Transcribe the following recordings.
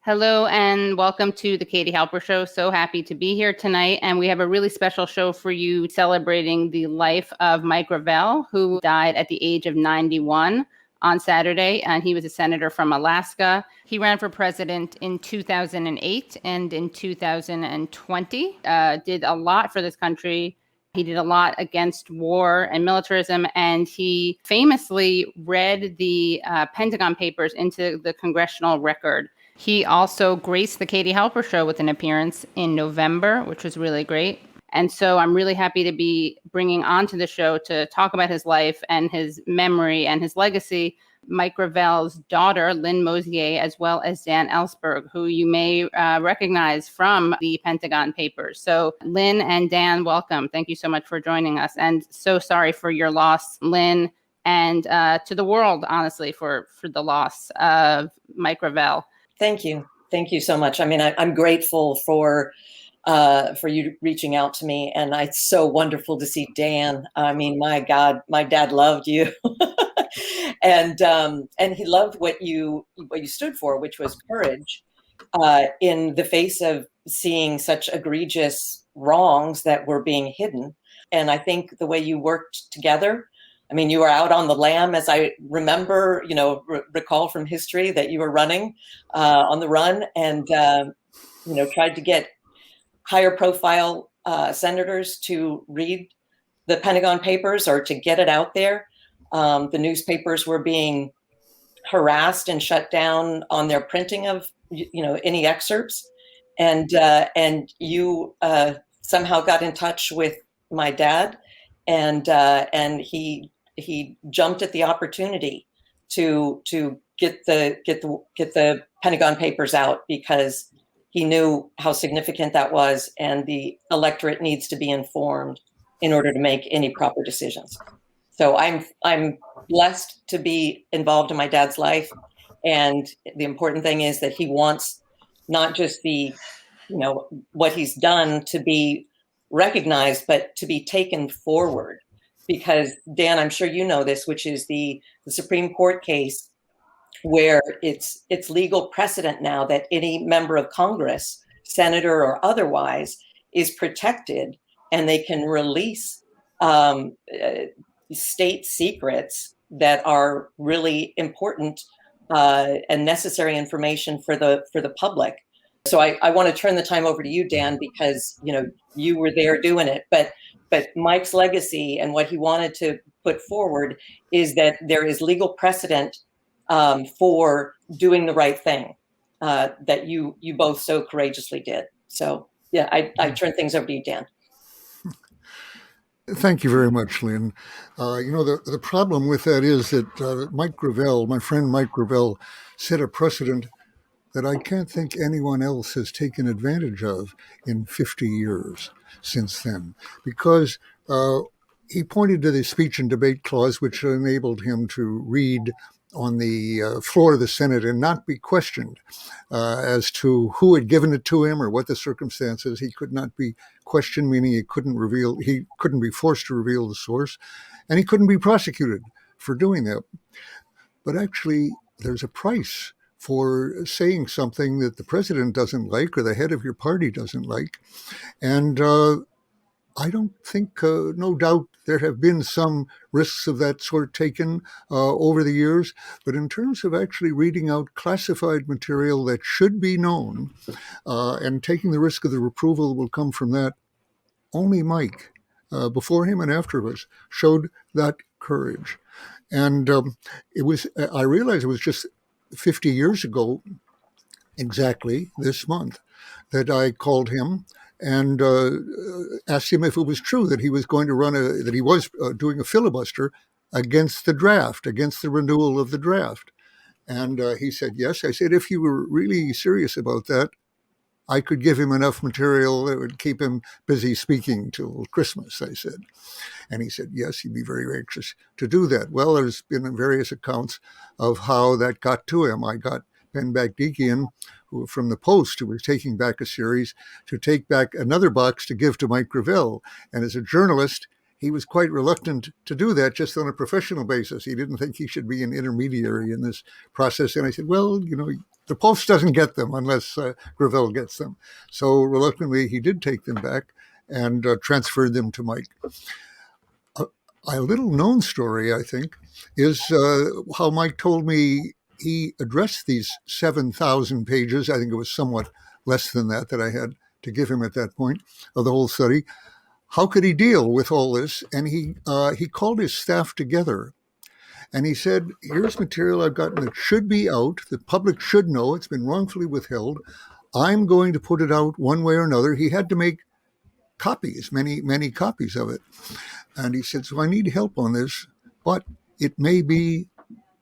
Hello and welcome to the Katie Halper Show. So happy to be here tonight. And we have a really special show for you celebrating the life of Mike Gravel, who died at the age of 91 on Saturday. And he was a senator from Alaska. He ran for president in 2008 and in 2020, did a lot for this country. He did a lot against war and militarism, and he famously read the Pentagon Papers into the Congressional Record. He also graced the Katie Halper Show with an appearance in November, which was really great. And so I'm really happy to be bringing onto the show to talk about his life and his memory and his legacy, Mike Gravel's daughter, Lynne Mosier, as well as Dan Ellsberg, who you may recognize from the Pentagon Papers. So Lynne and Dan, welcome. Thank you so much for joining us. And so sorry for your loss, Lynne, and to the world, honestly, for the loss of Mike Gravel. Thank you. Thank you so much. I mean, I'm grateful for you reaching out to me, and it's so wonderful to see Dan. I mean, my God, my dad loved you, and he loved what you stood for, which was courage in the face of seeing such egregious wrongs that were being hidden. And I think the way you worked together. I mean, you were out on the lam, as I remember, recall from history that you were running on the run and, tried to get higher profile senators to read the Pentagon Papers or to get it out there. The newspapers were being harassed and shut down on their printing of, any excerpts. And you somehow got in touch with my dad, and he jumped at the opportunity to get the Pentagon Papers out because he knew how significant that was, and the electorate needs to be informed in order to make any proper decisions. So I'm blessed to be involved in my dad's life, and the important thing is that he wants not just what he's done to be recognized, but to be taken forward. Because Dan, I'm sure you know this, which is the Supreme Court case where it's legal precedent now that any member of Congress, senator or otherwise, is protected, and they can release state secrets that are really important and necessary information for the public. So I want to turn the time over to you, Dan, because you were there doing it, but Mike's legacy and what he wanted to put forward is that there is legal precedent for doing the right thing that you both so courageously did. So yeah, I turn things over to you, Dan. Thank you very much, Lynn. The problem with that is that Mike Gravel, my friend Mike Gravel, set a precedent that I can't think anyone else has taken advantage of in 50 years since then, because he pointed to the speech and debate clause, which enabled him to read on the floor of the Senate and not be questioned as to who had given it to him or what the circumstances. He could not be questioned, meaning he couldn't be forced to reveal the source, and he couldn't be prosecuted for doing that. But actually, there's a price for saying something that the president doesn't like or the head of your party doesn't like. And I don't think, no doubt, there have been some risks of that sort taken over the years. But in terms of actually reading out classified material that should be known and taking the risk of the reproval that will come from that, only Mike, before him and after us, showed that courage. And I realized it was just 50 years ago, exactly this month, that I called him and asked him if it was true that he was going to that he was doing a filibuster against the draft, against the renewal of the draft. And he said, yes. I said, if you were really serious about that, I could give him enough material that would keep him busy speaking till Christmas, I said. And he said, yes, he'd be very anxious to do that. Well, there's been various accounts of how that got to him. I got Ben Bagdikian, who from the Post, who was taking back a series, to take back another box to give to Mike Gravel. And as a journalist, he was quite reluctant to do that just on a professional basis. He didn't think he should be an intermediary in this process. And I said, well, the Post doesn't get them unless Gravel gets them. So reluctantly, he did take them back and transferred them to Mike. A little known story, I think, is how Mike told me he addressed these 7,000 pages. I think it was somewhat less than that I had to give him at that point of the whole study. How could he deal with all this? And he called his staff together. And he said, here's material I've gotten that should be out. The public should know it's been wrongfully withheld. I'm going to put it out one way or another. He had to make copies, many copies of it. And he said, so I need help on this, but it may be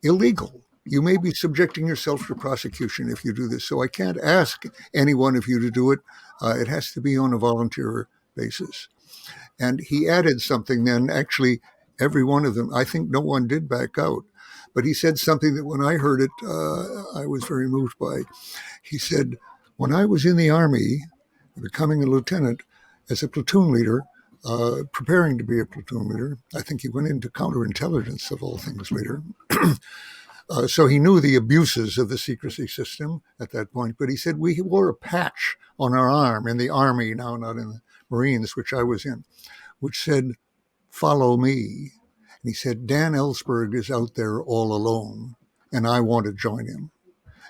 illegal. You may be subjecting yourself to prosecution if you do this. So I can't ask any one of you to do it. It has to be on a volunteer basis. And he added something then, actually, every one of them, I think no one did back out. But he said something that when I heard it, I was very moved by. He said, when I was in the Army, becoming a lieutenant, as a platoon leader, preparing to be a platoon leader, I think he went into counterintelligence of all things later. So he knew the abuses of the secrecy system at that point. But he said we wore a patch on our arm in the Army, now not in the Marines, which I was in, which said, follow me. And he said, Dan Ellsberg is out there all alone, and I want to join him.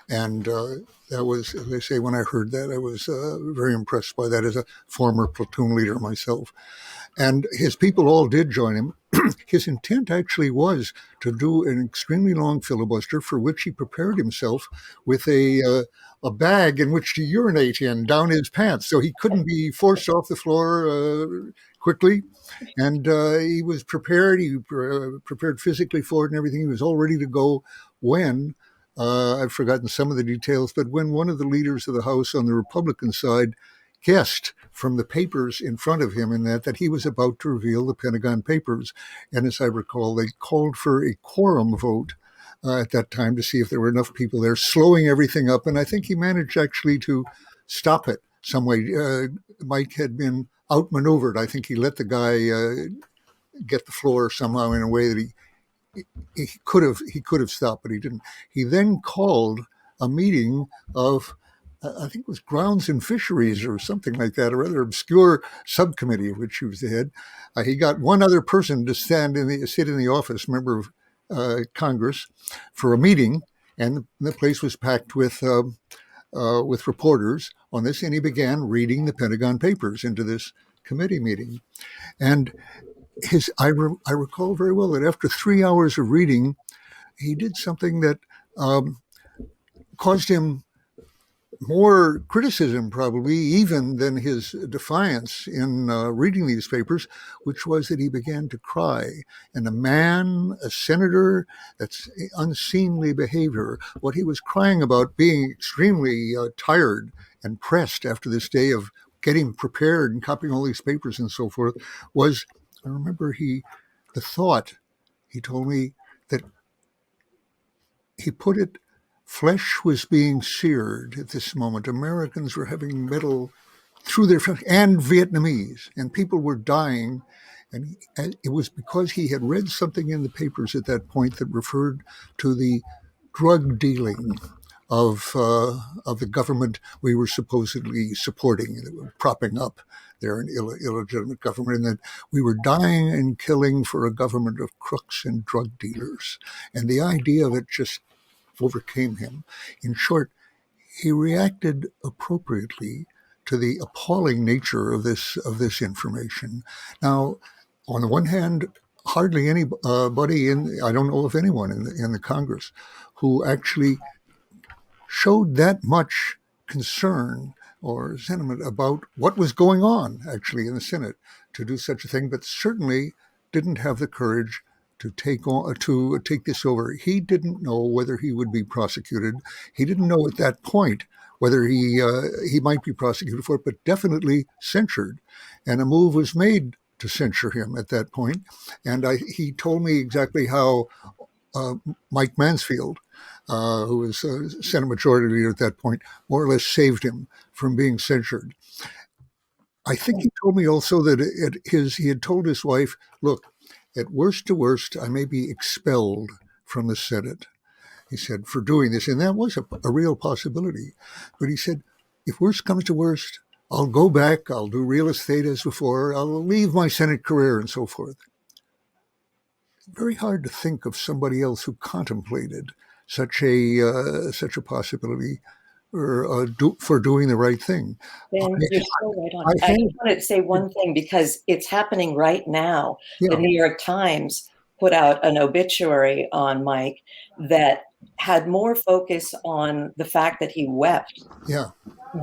And that was, as I say, when I heard that, I was very impressed by that as a former platoon leader myself. And his people all did join him. His intent actually was to do an extremely long filibuster for which he prepared himself with a bag in which to urinate in down his pants. So he couldn't be forced off the floor quickly. And he was prepared. He prepared physically for it and everything. He was all ready to go when, I've forgotten some of the details, but when one of the leaders of the House on the Republican side guessed from the papers in front of him in that he was about to reveal the Pentagon Papers. And as I recall, they called for a quorum vote at that time to see if there were enough people there, slowing everything up. And I think he managed actually to stop it some way. Mike had been outmaneuvered. I think he let the guy get the floor somehow in a way that he could have stopped, but he didn't. He then called a meeting of, I think it was Grounds and Fisheries or something like that, a rather obscure subcommittee of which he was the head. He got one other person to sit in the office, member of Congress, for a meeting, and the place was packed with reporters on this, and he began reading the Pentagon Papers into this committee meeting. And I recall very well that after 3 hours of reading, he did something that caused him more criticism, probably, even than his defiance in reading these papers, which was that he began to cry. And a senator, that's unseemly behavior. What he was crying about, being extremely tired and pressed after this day of getting prepared and copying all these papers and so forth, was, I remember he told me that he put it, flesh was being seared at this moment. Americans were having metal through their flesh, and Vietnamese, and people were dying. And it was because he had read something in the papers at that point that referred to the drug dealing of the government we were supposedly supporting, propping up there, an illegitimate government, and that we were dying and killing for a government of crooks and drug dealers. And the idea of it just overcame him. In short, he reacted appropriately to the appalling nature of this information. Now, on the one hand, hardly anybody I don't know of anyone in the Congress who actually showed that much concern or sentiment about what was going on actually in the Senate to do such a thing, but certainly didn't have the courage to take this over. He didn't know whether he would be prosecuted. He didn't know at that point whether he might be prosecuted for it, but definitely censured. And a move was made to censure him at that point. And he told me exactly how Mike Mansfield, who was Senate Majority Leader at that point, more or less saved him from being censured. I think he told me also that he had told his wife, look, at worst to worst, I may be expelled from the Senate. he said, for doing this. And that was a real possibility. But he said, if worst comes to worst, I'll go back, I'll do real estate as before, I'll leave my Senate career and so forth. Very hard to think of somebody else who contemplated such a possibility or for doing the right thing. Ben, you're so right on. I just wanted to say one thing because it's happening right now. Yeah. The New York Times put out an obituary on Mike that had more focus on the fact that he wept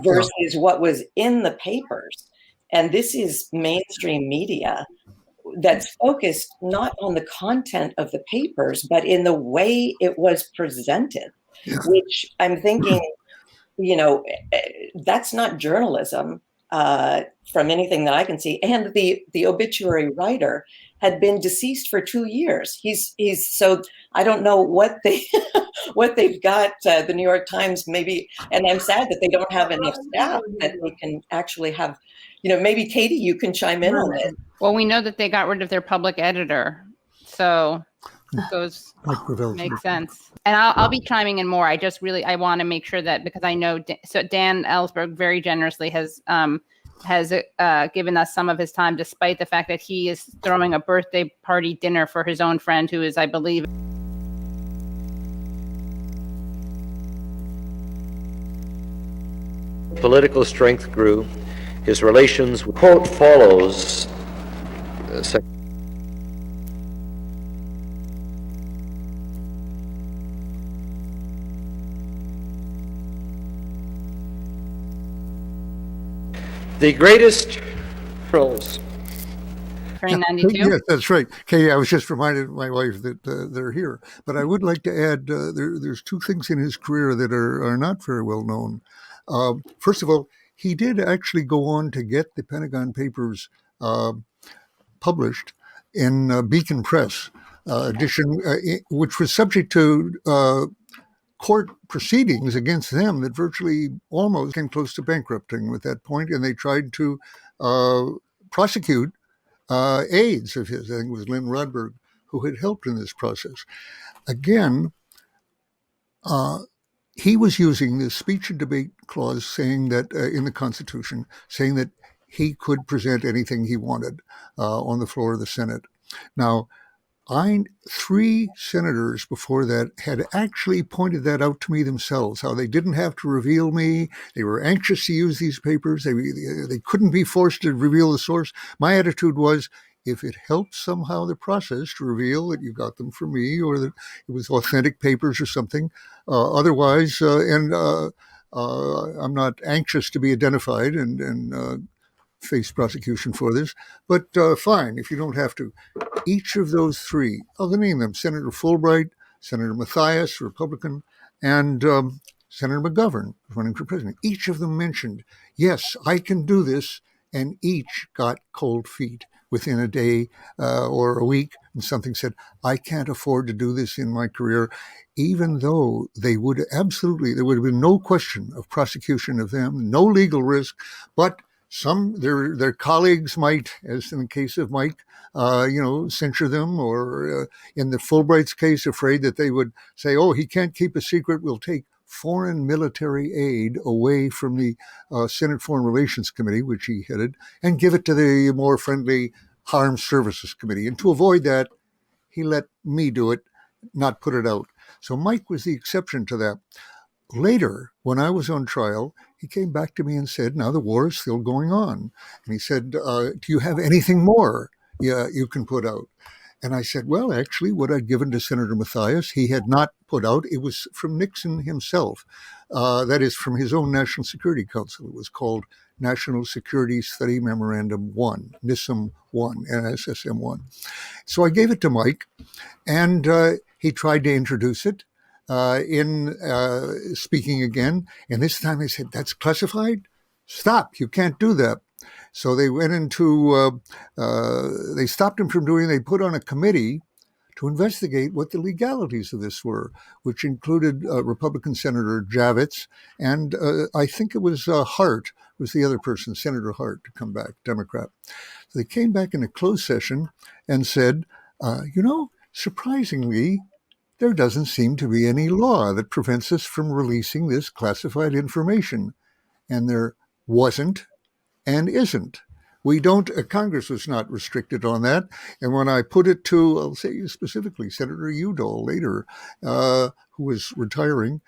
versus what was in the papers. And this is mainstream media that's focused not on the content of the papers, but in the way it was presented, which I'm thinking, that's not journalism from anything that I can see. And the obituary writer had been deceased for 2 years. He's so I don't know what they've got. The New York Times maybe, and I'm sad that they don't have enough staff that they can actually have. Maybe Katie, you can chime in on it. Well, we know that they got rid of their public editor, so those makes sense. And I'll be chiming in more. I want to make sure that, because I know Dan Ellsberg very generously has given us some of his time, despite the fact that he is throwing a birthday party dinner for his own friend, who is, I believe, political strength grew. His relations, quote follows, the greatest trolls. turning 92. Yes, that's right. Kay, I was just reminded my wife that they're here. But I would like to add, there's two things in his career that are not very well known. First of all, he did actually go on to get the Pentagon Papers published in Beacon Press edition, which was subject to court proceedings against them that virtually almost came close to bankrupting at that point, and they tried to prosecute aides of his. I think it was Lynne Mosier who had helped in this process. Again, he was using the speech and debate clause saying that in the Constitution, saying that he could present anything he wanted on the floor of the Senate. Now, 3 senators before that had actually pointed that out to me themselves, how they didn't have to reveal me. They were anxious to use these papers. They couldn't be forced to reveal the source. My attitude was, if it helped somehow the process to reveal that you got them from me or that it was authentic papers or something, otherwise, I'm not anxious to be identified and face prosecution for this, but fine, if you don't have to. Each of those 3, I'll name them, Senator Fulbright, Senator Mathias, Republican, and Senator McGovern, running for president. Each of them mentioned, yes, I can do this, and each got cold feet within a day or a week, and something said, I can't afford to do this in my career, even though there would have been no question of prosecution of them, no legal risk, but their colleagues might, as in the case of Mike, censure them, or in the Fulbright's case, afraid that they would say, oh, he can't keep a secret, we'll take foreign military aid away from the Senate Foreign Relations Committee, which he headed, and give it to the more friendly Armed Services Committee. And to avoid that, he let me do it, not put it out. So Mike was the exception to that. Later, when I was on trial, he came back to me and said, now the war is still going on. And he said, do you have anything more you can put out? And I said, well, actually, what I'd given to Senator Mathias, he had not put out. It was from Nixon himself. That is, from his own National Security Council. It was called National Security Study Memorandum 1, NISM 1, NSSM 1. So I gave it to Mike, and he tried to introduce it in speaking again. And this time they said, that's classified? Stop, you can't do that. So they went into, they stopped him from doing, they put on a committee to investigate what the legalities of this were, which included Republican Senator Javits, and I think it was Hart, was the other person, Senator Hart, to come back, Democrat. So they came back in a closed session and said, surprisingly, there doesn't seem to be any law that prevents us from releasing this classified information. And there wasn't and isn't. We don't, Congress was not restricted on that. And when I put it to, I'll say specifically, Senator Udall later, who was retiring,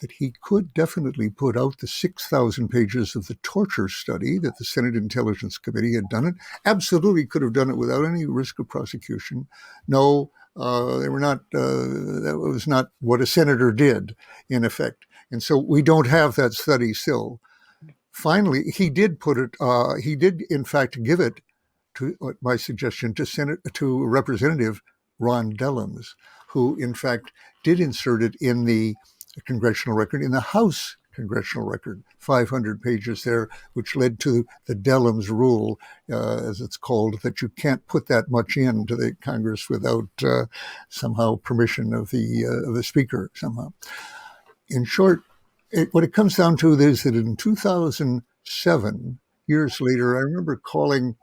that he could definitely put out the 6,000 pages of the torture study that the Senate Intelligence Committee had done it. Absolutely could have done it without any risk of prosecution. No, they were not, that was not what a senator did, in effect. And so we don't have that study still. Finally, he did put it, he did in fact give it to, my suggestion, to Representative Ron Dellums, who in fact did insert it in the Congressional Record, in the House Congressional Record, 500 pages there, which led to the Dellums rule, as it's called, that you can't put that much into the Congress without somehow permission of the Speaker somehow. In short, what it comes down to is that in 2007, years later, I remember calling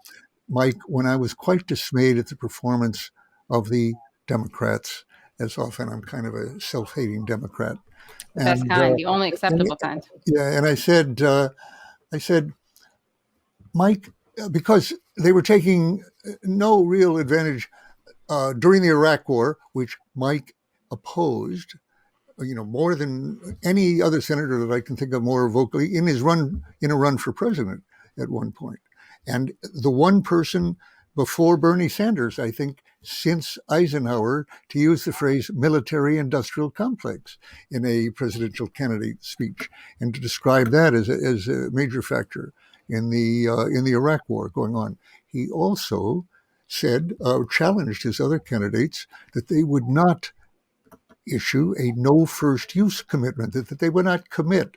Mike when I was quite dismayed at the performance of the Democrats. As often, I'm kind of a self-hating Democrat. The best kind, the only acceptable kind. Yeah, and I said, Mike, because they were taking no real advantage during the Iraq War, which Mike opposed, more than any other senator that I can think of more vocally in a run for president at one point. And the one person before Bernie Sanders, I think, since Eisenhower, to use the phrase military industrial complex in a presidential candidate speech, and to describe that as a major factor in the Iraq War going on. He also said, challenged his other candidates that they would not issue a no first use commitment, that they would not commit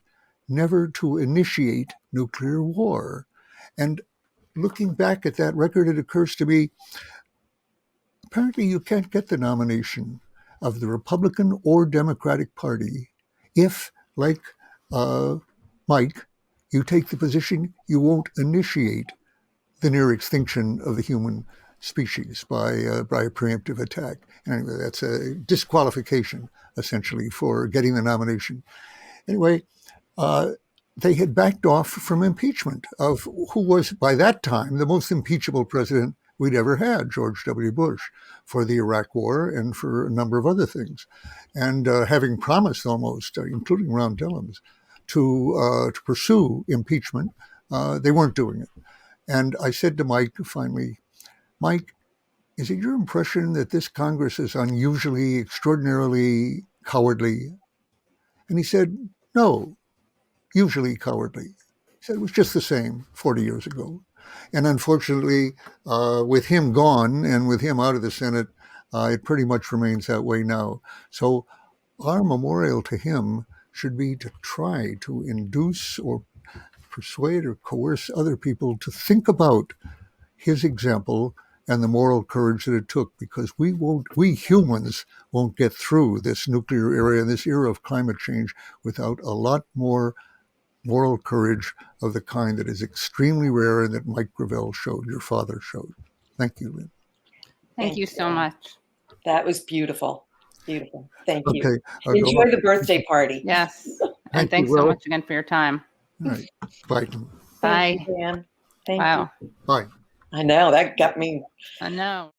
never to initiate nuclear war. And looking back at that record, it occurs to me, apparently you can't get the nomination of the Republican or Democratic Party if, like Mike, you take the position you won't initiate the near extinction of the human species by a preemptive attack. Anyway, that's a disqualification, essentially, for getting the nomination. Anyway, they had backed off from impeachment of who was, by that time, the most impeachable president we'd ever had, George W. Bush, for the Iraq War and for a number of other things. And having promised almost, including Ron Dellums, to pursue impeachment, they weren't doing it. And I said to Mike, finally, Mike, is it your impression that this Congress is unusually, extraordinarily cowardly? And he said, no, usually cowardly. He said it was just the same 40 years ago. And unfortunately, with him gone and with him out of the Senate, it pretty much remains that way now. So our memorial to him should be to try to induce or persuade or coerce other people to think about his example and the moral courage that it took, because we humans won't get through this nuclear era and this era of climate change without a lot more moral courage of the kind that is extremely rare and that Mike Gravel showed, your father showed. Thank you, Lynn. Thank you so much. That was beautiful. Beautiful. Thank you. Okay. Enjoy the birthday party. Yes. And thanks so much again for your time. All right. Bye. Bye. Thank you, Dan. Thank Wow. you. Bye. I know, that got me. I know.